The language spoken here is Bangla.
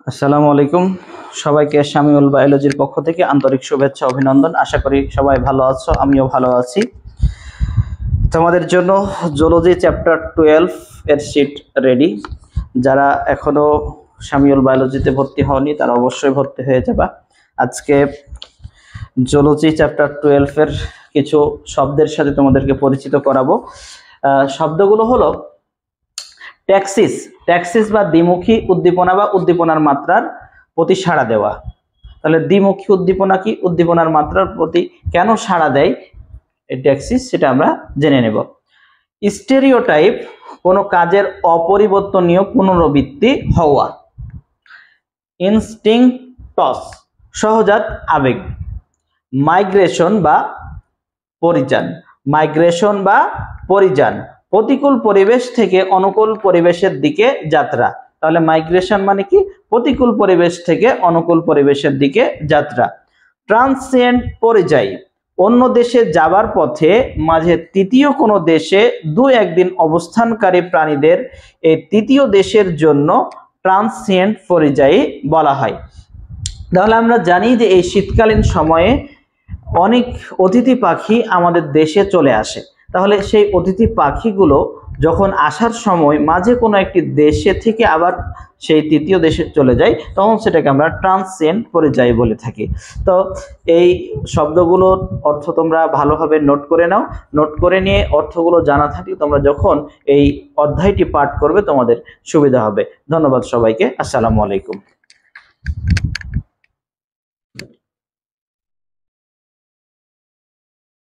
আসসালামু আলাইকুম সবাইকে শামিউল বায়োলজির পক্ষ থেকে আন্তরিক শুভেচ্ছা অভিনন্দন। আশা করি সবাই ভালো আছো, আমিও ভালো আছি। তোমাদের জন্য জুলজি চ্যাপ্টার 12 এর শীট রেডি। যারা এখনো শামিউল বায়োলজিতে ভর্তি হওনি তারা অবশ্যই ভর্তি হয়ে যাবা। আজকে জুলজি চ্যাপ্টার 12 এর কিছু শব্দের সাথে তোমাদেরকে পরিচিত করাবো। শব্দগুলো হলো ট্যাক্সিস, ট্যাক্সিস বা দ্বিমুখী উদ্দীপনা বা উদ্দীপনার মাত্রার প্রতি সাড়া দেওয়া। তাহলে দ্বিমুখী উদ্দীপনা কি, উদ্দীপনার মাত্রার প্রতি কেন সাড়া দেয় এই ট্যাক্সিস, সেটা আমরা জেনে নেব। স্টেরিওটাইপ, কোনো কাজের অপরিবর্তনীয় পুনরাবৃত্তি হওয়া। ইনস্টিংক্টস, সহজাত আবেগ। মাইগ্রেশন বা পরিযান, মাইগ্রেশন বা পরিযান, প্রতিকূল পরিবেশ থেকে অনুকূল পরিবেশের দিকে যাত্রা। তাহলে মাইগ্রেশন মানে কি, প্রতিকূল পরিবেশ থেকে অনুকূল পরিবেশের দিকে যাত্রা। ট্রান্সিয়েন্ট পরিযায়ী, অন্য দেশে যাবার পথে মাঝে তৃতীয় কোনো দেশে দু একদিন অবস্থানকারী প্রাণীদের এই তৃতীয় দেশের জন্য ট্রান্সিয়েন্ট পরিযায়ী বলা হয়। তাহলে আমরা জানি যে এই শীতকালীন সময়ে অনেক অতিথি পাখি আমাদের দেশে চলে আসে। তাহলে সেই অতিথি পাখিগুলো যখন আসার সময় মাঝে কোনো একটি দেশে থেকে আবার সেই তৃতীয় দেশে চলে যায়, তখন সেটাকে আমরা ট্রান্সিয়েন্ট পরিযায়ী বলে থাকি। তো এই শব্দগুলোর অর্থ তোমরা ভালোভাবে নোট করে নাও। নোট করে নিয়ে অর্থগুলো জানা থাকলে তোমরা যখন এই অধ্যায়টি পাঠ করবে তোমাদের সুবিধা হবে। ধন্যবাদ সবাইকে। আসসালামু আলাইকুম।